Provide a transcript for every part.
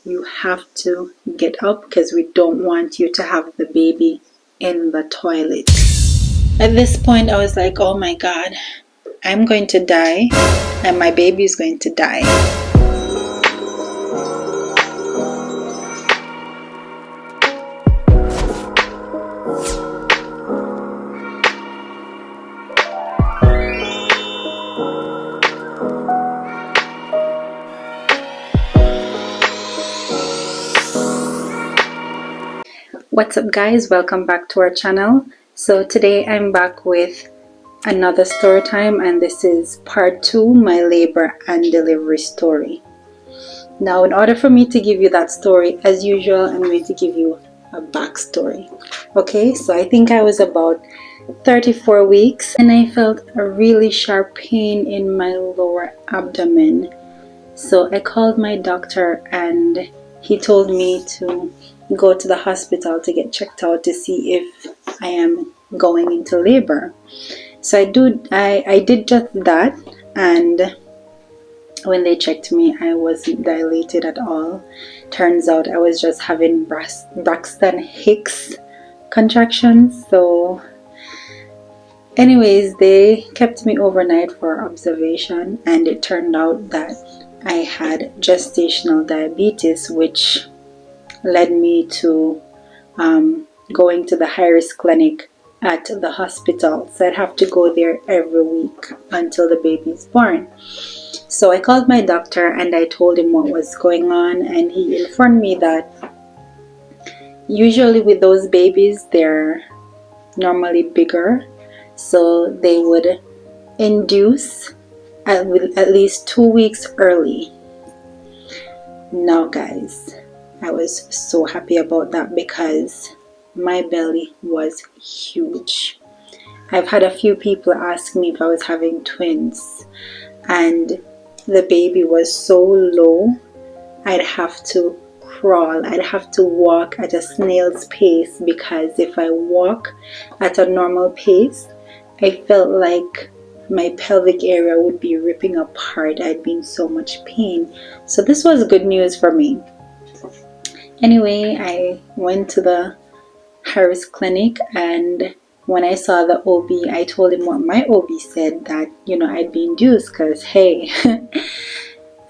you have to get up because we don't want you to have the baby in the toilet. At this point, I was like, oh my God, I'm going to die and my baby is going to die. What's up guys, welcome back to our channel. So today I'm back with another story time, and this is part 2, my labor and delivery story. Now in order for me to give you that story, as usual, I'm going to give you a backstory. Okay, so I think I was about 34 weeks and I felt a really sharp pain in my lower abdomen. So I called my doctor and he told me to go to the hospital to get checked out to see if I am going into labor. So I did just that, and when they checked me, I wasn't dilated at all. Turns out I was just having Braxton Hicks contractions. So anyways, they kept me overnight for observation, and it turned out that I had gestational diabetes, which led me to going to the high-risk clinic at the hospital. So I'd have to go there every week until the baby is born. So I called my doctor and I told him what was going on, and he informed me that usually with those babies, they're normally bigger, so they would induce at least 2 weeks early. Now guys, I was so happy about that because my belly was huge. I've had a few people ask me if I was having twins, and the baby was so low, I'd have to crawl, I'd have to walk at a snail's pace, because if I walk at a normal pace, I felt like my pelvic area would be ripping apart. I'd be in so much pain. So this was good news for me. Anyway, I went to the Harris clinic, and when I saw the OB, I told him what my OB said, that I'd be induced because hey,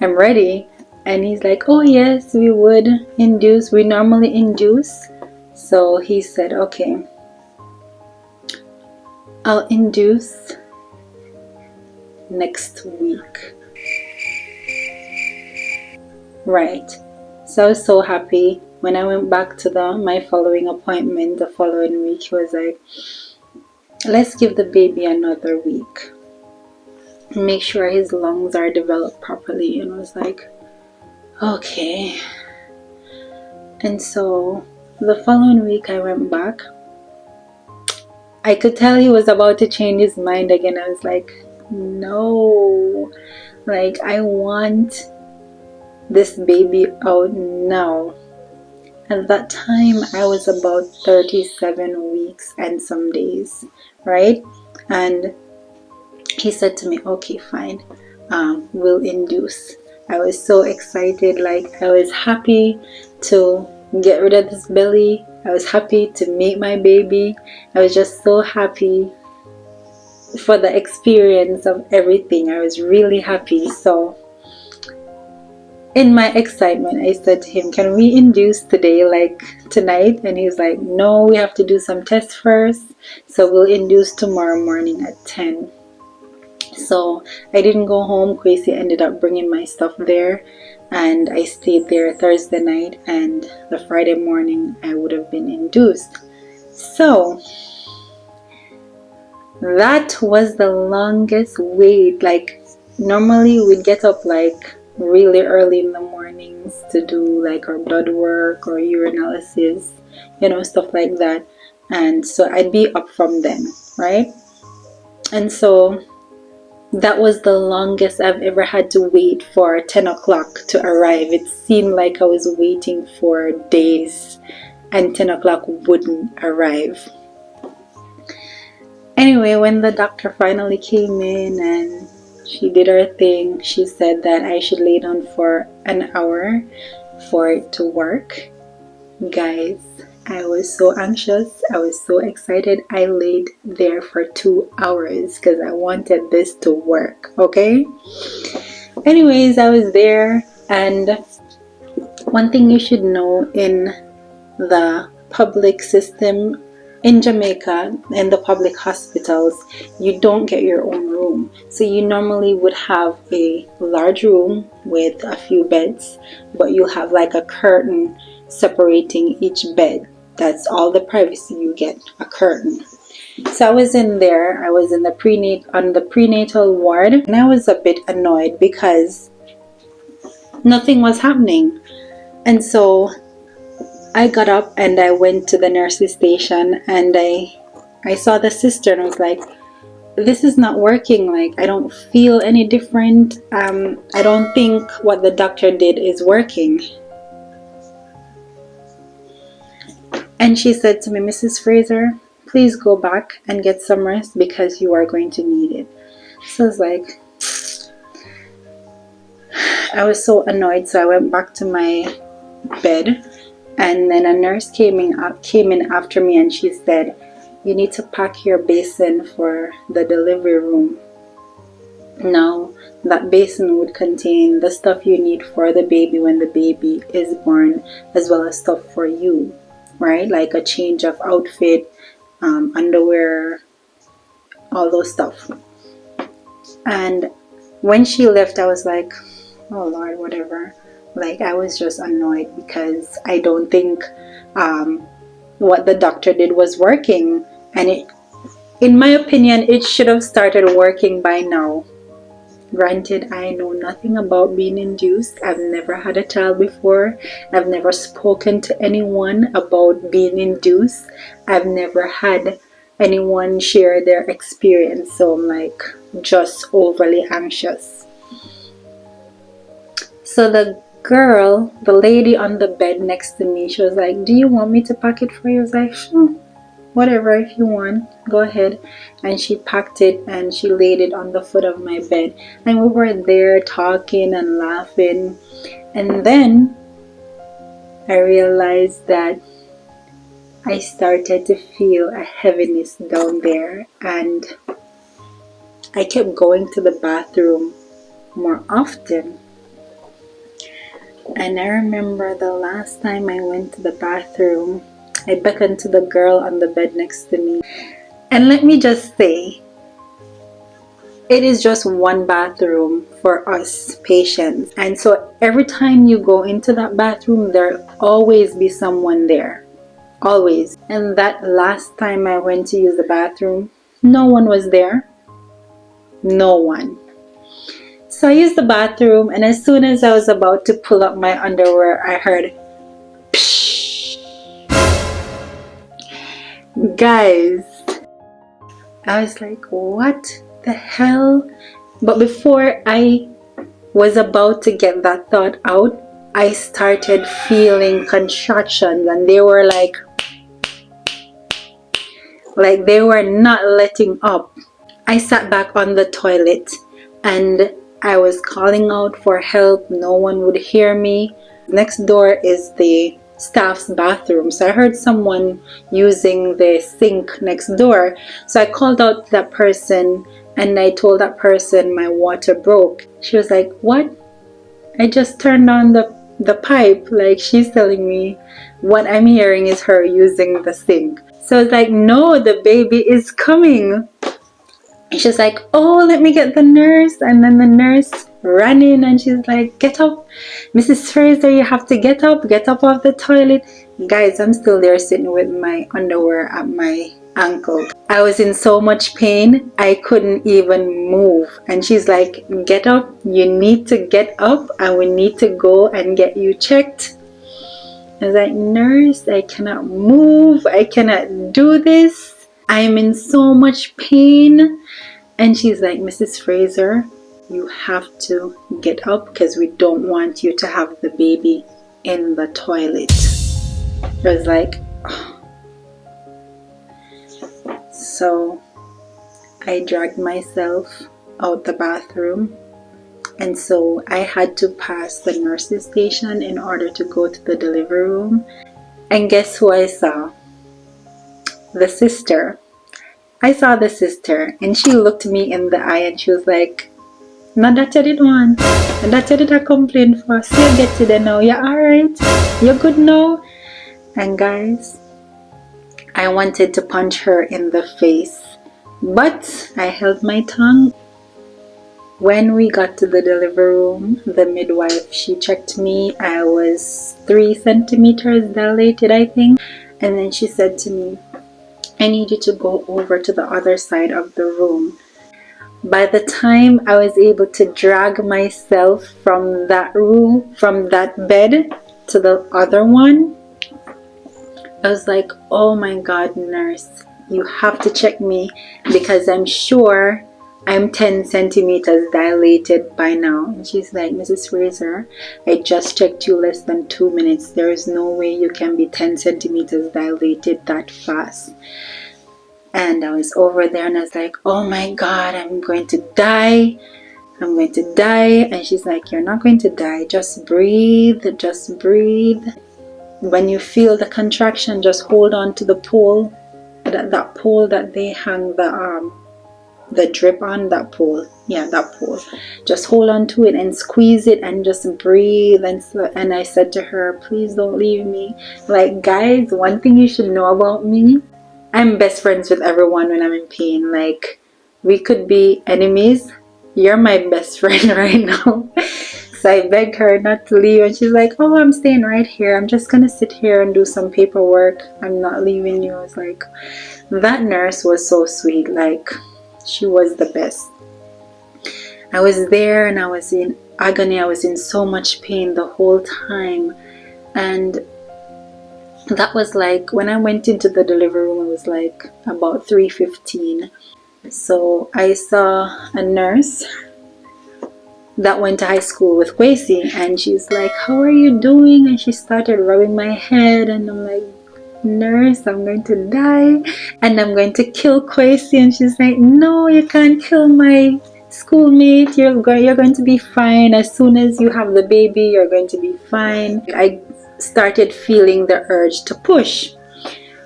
I'm ready. And he's like, oh yes, we would induce, we normally induce. So he said, okay, I'll induce next week. Right. So I was so happy. When I went back to my following appointment the following week, he was like, let's give the baby another week, make sure his lungs are developed properly. And I was like, okay. And so the following week I went back. I could tell he was about to change his mind again. I was like, no, like I want this baby out now. At that time I was about 37 weeks and some days, right? And he said to me, okay, fine, we'll induce. I was so excited, like I was happy to get rid of this belly. I was happy to meet my baby. I was just so happy for the experience of everything. I was really happy. So in my excitement, I said to him, can we induce today, like tonight? And he's like, no, we have to do some tests first, so we'll induce tomorrow morning at 10. So I didn't go home. Kwesi ended up bringing my stuff there, and I stayed there Thursday night, and the Friday morning I would have been induced. So that was the longest wait. Like normally we'd get up like really early in the mornings to do like our blood work or urinalysis, stuff like that. And so I'd be up from then, right? And so that was the longest I've ever had to wait for 10 o'clock to arrive. It seemed like I was waiting for days and 10 o'clock wouldn't arrive. Anyway, when the doctor finally came in and she did her thing, she said that I should lay down for an hour for it to work. Guys, I was so anxious. I was so excited. I laid there for 2 hours because I wanted this to work, okay? Anyways, I was there, and one thing you should know in the public system in Jamaica, in the public hospitals, you don't get your own room. So you normally would have a large room with a few beds, but you'll have like a curtain separating each bed. That's all the privacy you get, a curtain. So I was in there, I was in the prenatal ward, and I was a bit annoyed because nothing was happening. And so I got up and I went to the nurse's station, and I saw the sister, and I was like, this is not working. Like, I don't feel any different. I don't think what the doctor did is working. And she said to me, Mrs. Fraser, please go back and get some rest because you are going to need it. So I was like, I was so annoyed. So I went back to my bed, and then a nurse came in after me, and she said, you need to pack your basin for the delivery room. Now, that basin would contain the stuff you need for the baby when the baby is born, as well as stuff for you, right? Like a change of outfit, underwear, all those stuff. And when she left, I was like, oh Lord, whatever. Like, I was just annoyed because I don't think what the doctor did was working. And it, in my opinion, it should have started working by now. Granted, I know nothing about being induced. I've never had a child before. I've never spoken to anyone about being induced. I've never had anyone share their experience. So I'm like just overly anxious. So the lady on the bed next to me, she was like, do you want me to pack it for you? I was like, sure, whatever, if you want, go ahead. And she packed it and she laid it on the foot of my bed, and we were there talking and laughing. And then I realized that I started to feel a heaviness down there, and I kept going to the bathroom more often. And I remember the last time I went to the bathroom, I beckoned to the girl on the bed next to me. And let me just say, it is just one bathroom for us patients. And so every time you go into that bathroom, there'll always be someone there. Always. And that last time I went to use the bathroom, no one was there. No one. So I used the bathroom, and as soon as I was about to pull up my underwear, I heard psh. Guys, I was like, what the hell? But before I was about to get that thought out, I started feeling contractions, and they were like they were not letting up. I sat back on the toilet and I was calling out for help. No one would hear me. Next door is the staff's bathroom, so I heard someone using the sink next door. So I called out to that person and I told that person my water broke. She was like, what? I just turned on the pipe. Like, she's telling me what I'm hearing is her using the sink. So it's like, no, the baby is coming. And she's like, oh, let me get the nurse. And then the nurse ran in and she's like, get up, Mrs. Fraser, you have to get up off the toilet. Guys, I'm still there sitting with my underwear at my ankle. I was in so much pain, I couldn't even move. And she's like, get up, you need to get up, and we need to go and get you checked. I was like, nurse, I cannot move, I cannot do this. I'm in so much pain. And she's like, Mrs. Fraser, you have to get up because we don't want you to have the baby in the toilet. I was like, oh. So I dragged myself out the bathroom And so I had to pass the nurse's station in order to go to the delivery room. And guess who I saw? The sister. I saw the sister, and she looked me in the eye and she was like, "No, that you did one. And that you did a complaint for. So you get it now. You're alright. You're good now." And guys, I wanted to punch her in the face, but I held my tongue. When we got to the delivery room, the midwife, she checked me. I was 3 centimeters dilated, I think. And then she said to me, "I need you to go over to the other side of the room." By the time I was able to drag myself from that room, from that bed to the other one, I was like, "Oh my God, nurse, you have to check me because I'm sure I'm 10 centimeters dilated by now." And she's like, "Mrs. Fraser, I just checked you less than 2 minutes. There is no way you can be 10 centimeters dilated that fast." And I was over there and I was like, "Oh my God, I'm going to die. I'm going to die." And she's like, "You're not going to die. Just breathe. Just breathe. When you feel the contraction, just hold on to the pole. That pole that they hang the drip on, that pole. Yeah, that pole. Just hold on to it and squeeze it and just breathe." And I said to her, "Please don't leave me." Like, guys, one thing you should know about me, I'm best friends with everyone when I'm in pain. Like, we could be enemies. You're my best friend right now. So I begged her not to leave, and she's like, "Oh, I'm staying right here. I'm just gonna sit here and do some paperwork. I'm not leaving you." I was like, that nurse was so sweet. Like, she was the best. I was there and I was in agony. I was in so much pain the whole time. And that was like, when I went into the delivery room, it was like about 3:15. So I saw a nurse that went to high school with Kwesi, and she's like, "How are you doing?" And she started rubbing my head, and I'm like, "Nurse, I'm going to die and I'm going to kill Kwesi." And she's like, "No, you can't kill my schoolmate. You're going to be fine. As soon as you have the baby, you're going to be fine." I started feeling the urge to push.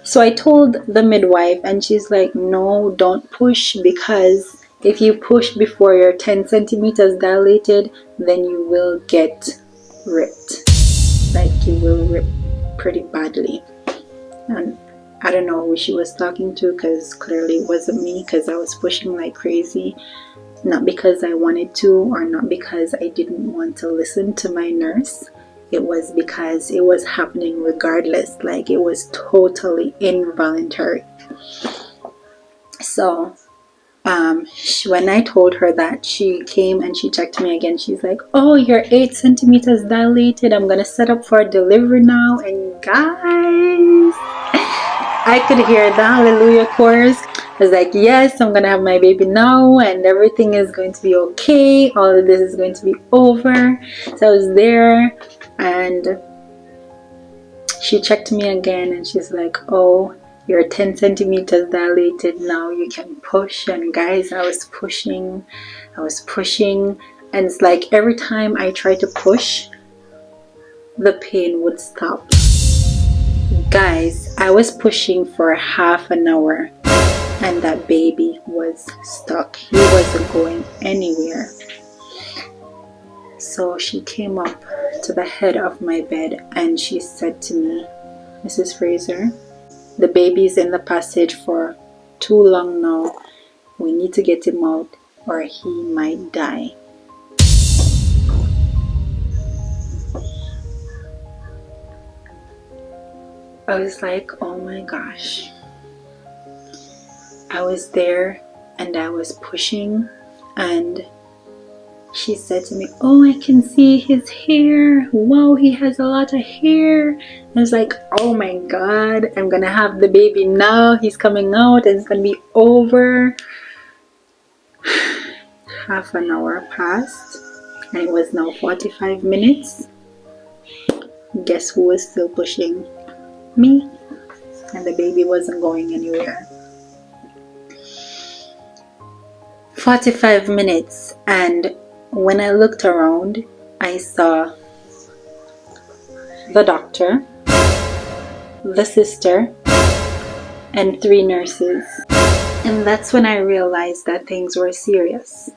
So I told the midwife, and she's like, "No, don't push, because if you push before you're 10 centimeters dilated, then you will get ripped. Like, you will rip pretty badly." And I don't know who she was talking to, because clearly it wasn't me, because I was pushing like crazy. Not because I wanted to, or not because I didn't want to listen to my nurse. It was because it was happening regardless. Like, it was totally involuntary. So when I told her that, she came and she checked me again. She's like, "Oh, you're 8 centimeters dilated. I'm gonna set up for delivery now." And guys, I could hear the hallelujah chorus. I was like, "Yes, I'm gonna have my baby now, and everything is going to be okay. All of this is going to be over." So I was there, and she checked me again, and she's like, "Oh, you're 10 centimeters dilated now. You can push." And guys, I was pushing, and it's like every time I try to push, the pain would stop. Guys, I was pushing for half an hour, and that baby was stuck. He wasn't going anywhere. So she came up to the head of my bed and she said to me, "Mrs. Fraser, the baby's in the passage for too long now. We need to get him out or he might die." I was like, oh my gosh. I was there and I was pushing, and she said to me, "Oh, I can see his hair. Wow, he has a lot of hair." I was like, oh my God, I'm gonna have the baby now. He's coming out and it's gonna be over. Half an hour passed and it was now 45 minutes. Guess who was still pushing? Me. And the baby wasn't going anywhere. 45 minutes, and When I looked around, I saw the doctor, the sister, and 3 nurses. And that's when I realized that things were serious.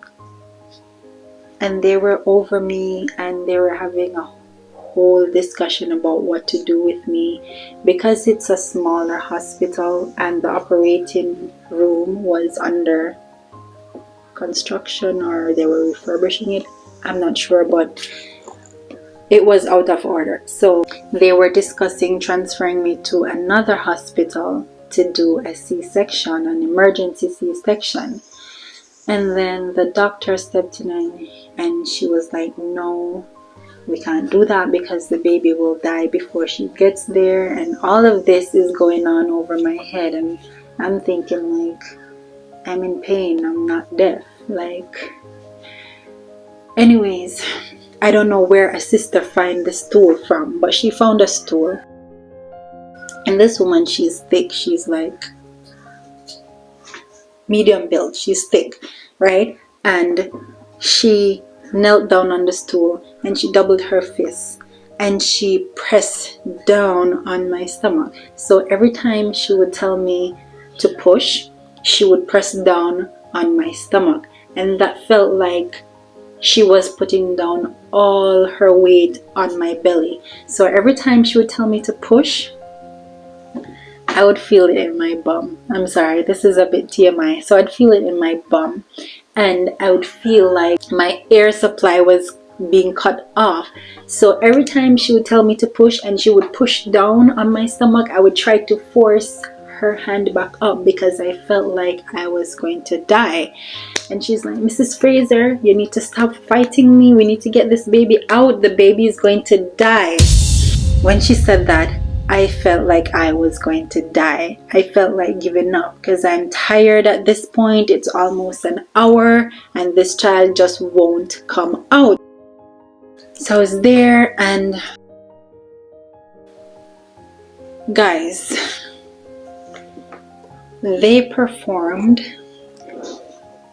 And they were over me, and they were having a whole discussion about what to do with me. Because it's a smaller hospital and the operating room was under construction, or they were refurbishing it, I'm not sure, but it was out of order. So they were discussing transferring me to another hospital to do a C-section, an emergency C-section. And then the doctor stepped in and she was like, no, we can't do that because the baby will die before she gets there. And all of this is going on over my head, and I'm thinking like, I'm in pain, I'm not deaf. Like, anyways, I don't know where a sister found the stool from, but she found a stool. And this woman, she's thick. She's like medium build. She's thick, right? And she knelt down on the stool and she doubled her fists and she pressed down on my stomach. So every time she would tell me to push, she would press down on my stomach. And that felt like she was putting down all her weight on my belly. So every time she would tell me to push, I would feel it in my bum. I'm sorry, this is a bit TMI. So I'd feel it in my bum, and I would feel like my air supply was being cut off. So every time she would tell me to push and she would push down on my stomach, I would try to force her hand back up because I felt like I was going to die. And she's like, Mrs. Fraser, you need to stop fighting me. We need to get this baby out. The baby is going to die. When she said that, I felt like I was going to die. I felt like giving up because I'm tired at this point. It's almost an hour and this child just won't come out. So I was there, and guys, they performed.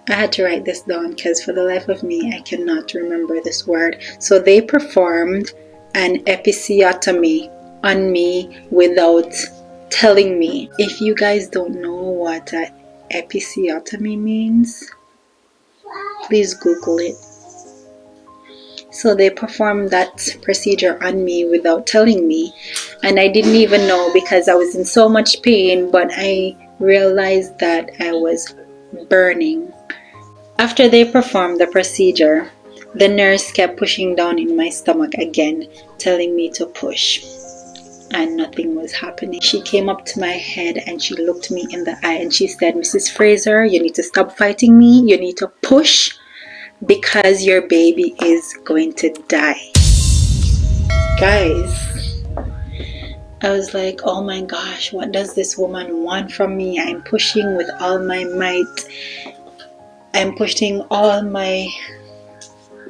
I had to write this down because for the life of me I cannot remember this word. So they performed an episiotomy on me without telling me. If you guys don't know what an episiotomy means, please Google it. So they performed that procedure on me without telling me, and I didn't even know because I was in so much pain, but I realized that I was burning. After they performed the procedure, the nurse kept pushing down in my stomach again, telling me to push, and nothing was happening. She came up to my head and she looked me in the eye and she said, Mrs. Fraser, you need to stop fighting me. You need to push because your baby is going to die. Guys, I was like, oh my gosh, what does this woman want from me? I'm pushing with all my might. I'm pushing all my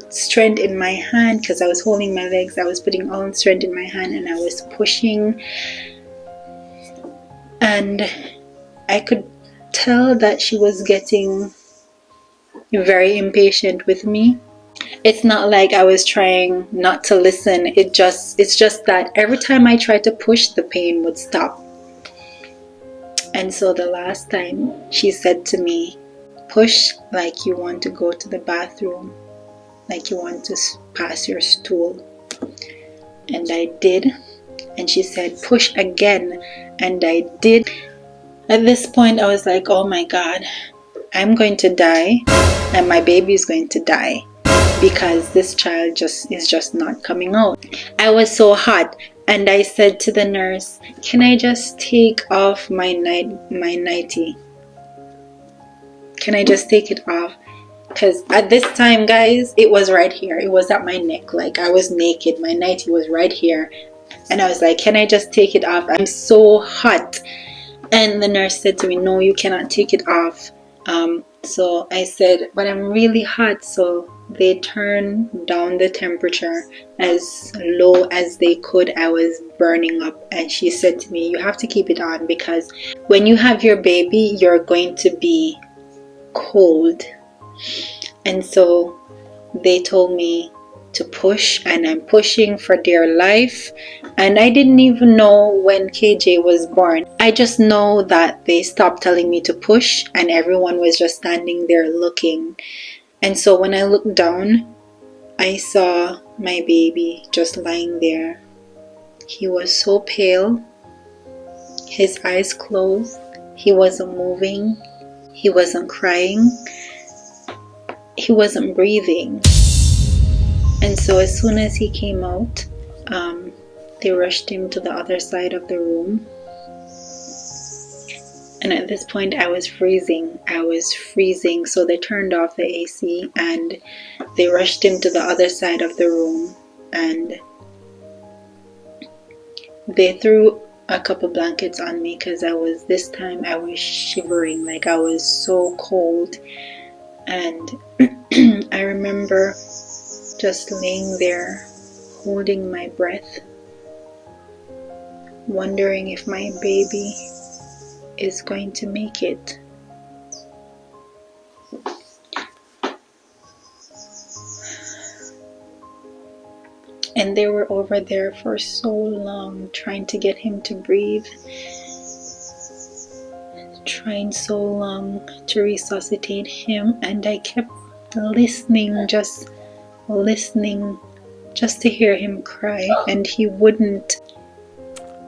strength in my hand because I was holding my legs. I was putting all strength in my hand and I was pushing, and I could tell that she was getting very impatient with me. It's not like I was trying not to listen. It's just that every time I tried to push, the pain would stop. And so the last time she said to me, push like you want to go to the bathroom, like you want to pass your stool. And I did. And she said, push again. And I did. At this point, I was like, oh my God, I'm going to die. And my baby is going to die because this child is just not coming out. I was so hot. And I said to the nurse, can I just take off my nightie? Can I just take it off? Because at this time, guys, it was right here. It was at my neck. Like I was naked. My nightie was right here. And I was like, can I just take it off? I'm so hot. And the nurse said to me, no, you cannot take it off. So I said, but I'm really hot. So they turned down the temperature as low as they could. I was burning up. And she said to me, you have to keep it on because when you have your baby, you're going to be cold. And so they told me to push, and I'm pushing for dear life. And I didn't even know when KJ was born. I just know that they stopped telling me to push and everyone was just standing there looking. And so when I looked down, I saw my baby just lying there. He was so pale, his eyes closed, he wasn't moving, he wasn't crying, he wasn't breathing. And so as soon as he came out, they rushed him to the other side of the room. And at this point I was freezing. So they turned off the AC and they rushed him to the other side of the room, and they threw a couple blankets on me because I was shivering, like I was so cold. And I remember just laying there holding my breath, wondering if my baby is going to make it. And they were over there for so long trying to get him to breathe, trying so long to resuscitate him, and I kept listening just to hear him cry, and he wouldn't.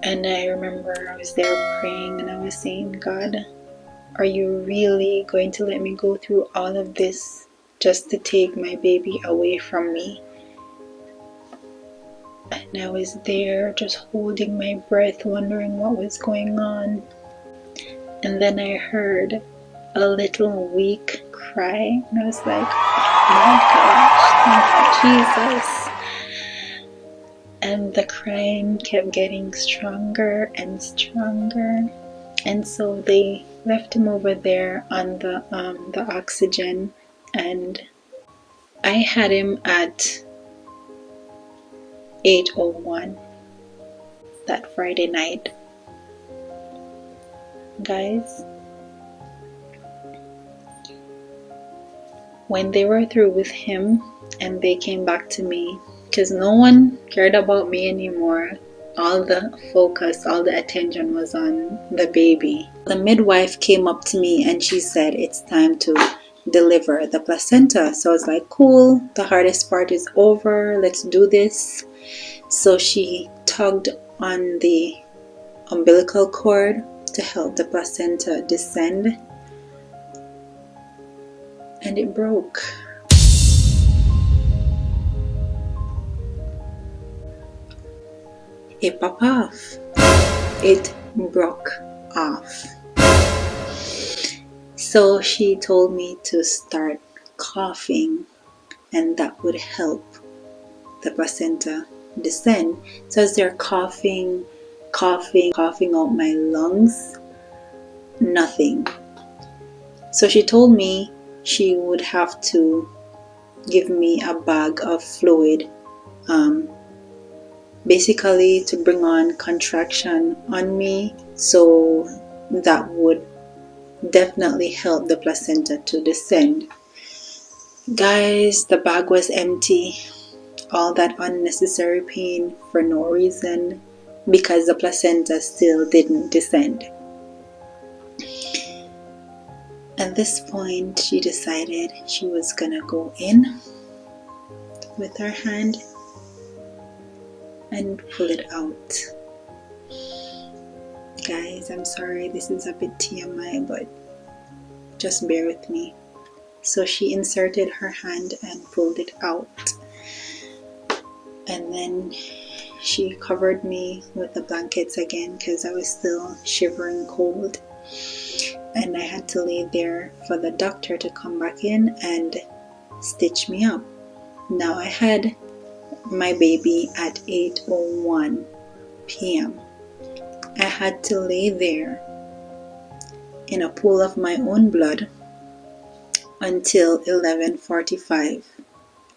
And I remember I was there praying and I was saying, God, are you really going to let me go through all of this just to take my baby away from me? And I was there just holding my breath, wondering what was going on. And then I heard a little weak cry, and I was like, oh my gosh, thank you, Jesus. And the crying kept getting stronger and stronger. And so they left him over there on the oxygen, and I had him at 8:01 that Friday night. Guys, when they were through with him and they came back to me, because no one cared about me anymore, all the focus, all the attention was on the baby. The midwife came up to me and she said, it's time to deliver the placenta. So I was like, cool, the hardest part is over, let's do this. So she tugged on the umbilical cord to help the placenta descend, and it broke. It popped off. It broke off. So she told me to start coughing, and that would help the placenta descend. So as they're coughing out my lungs, nothing. So she told me she would have to give me a bag of fluid, basically to bring on contraction on me, so that would definitely help the placenta to descend. Guys, the bag was empty. All that unnecessary pain for no reason, because the placenta still didn't descend. At this point, she decided she was gonna go in with her hand and pull it out. Guys, I'm sorry, this is a bit TMI, but just bear with me. So she inserted her hand and pulled it out. And then she covered me with the blankets again because I was still shivering cold. And I had to lay there for the doctor to come back in and stitch me up. Now I had my baby at 8:01 p.m. I had to lay there in a pool of my own blood until 11:45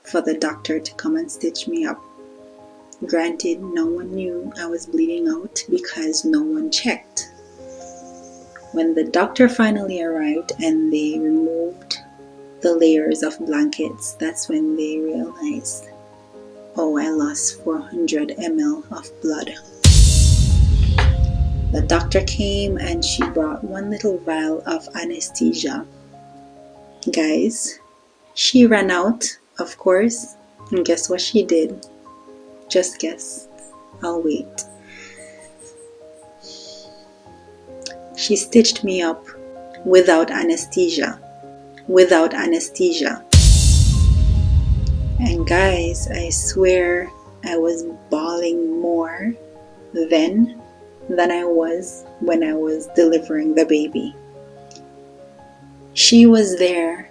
for the doctor to come and stitch me up. Granted, no one knew I was bleeding out because no one checked. When the doctor finally arrived and they removed the layers of blankets, that's when they realized, oh, I lost 400 ml of blood. The doctor came and she brought one little vial of anesthesia. Guys, she ran out, of course, and guess what she did? Just guess. I'll wait. She stitched me up without anesthesia. Without anesthesia. And guys, I swear I was bawling more then than I was when I was delivering the baby. She was there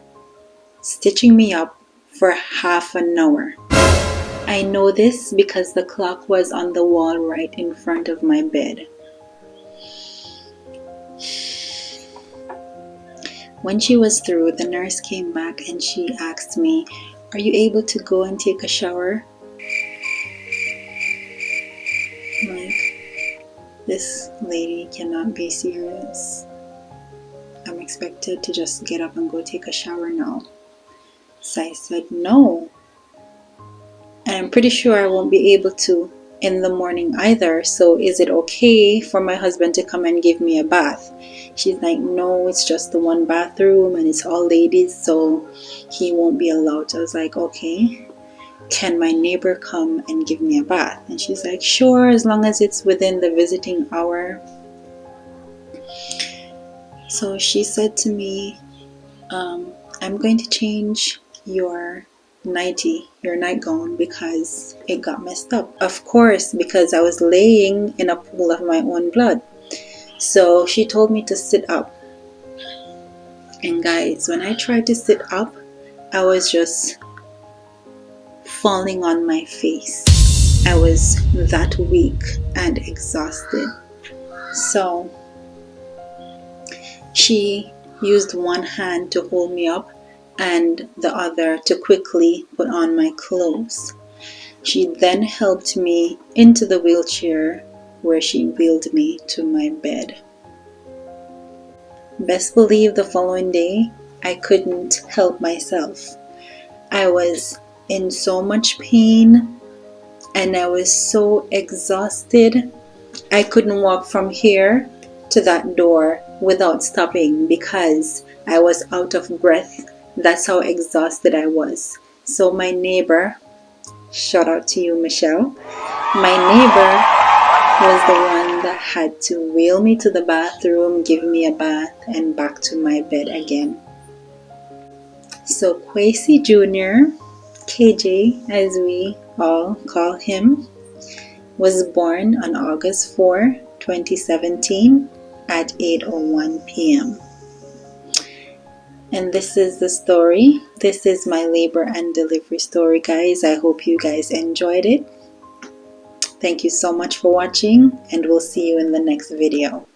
stitching me up for half an hour. I know this because the clock was on the wall right in front of my bed. When she was through, the nurse came back and she asked me, "Are you able to go and take a shower?" Like, this lady cannot be serious. I'm expected to just get up and go take a shower now. So I said no. And I'm pretty sure I won't be able to in the morning either. So is it okay for my husband to come and give me a bath? She's like, no, it's just the one bathroom and it's all ladies, so he won't be allowed. So I was like, okay, can my neighbor come and give me a bath? And she's like, sure, as long as it's within the visiting hour. So she said to me, I'm going to change your nightie, your nightgown, because it got messed up. Of course, because I was laying in a pool of my own blood. So she told me to sit up. And guys, when I tried to sit up, I was just falling on my face. I was that weak and exhausted. So she used one hand to hold me up and the other to quickly put on my clothes. She then helped me into the wheelchair where she wheeled me to my bed. Best believe the following day, I couldn't help myself. I was in so much pain and I was so exhausted. I couldn't walk from here to that door without stopping because I was out of breath. That's how exhausted I was. So my neighbor, shout out to you, Michelle, my neighbor was the one that had to wheel me to the bathroom, give me a bath, and back to my bed again. So Kwesi Jr., KJ as we all call him, was born on August 4, 2017 at 8:01 p.m. And this is the story. This is my labor and delivery story, guys. I hope you guys enjoyed it. Thank you so much for watching, and we'll see you in the next video.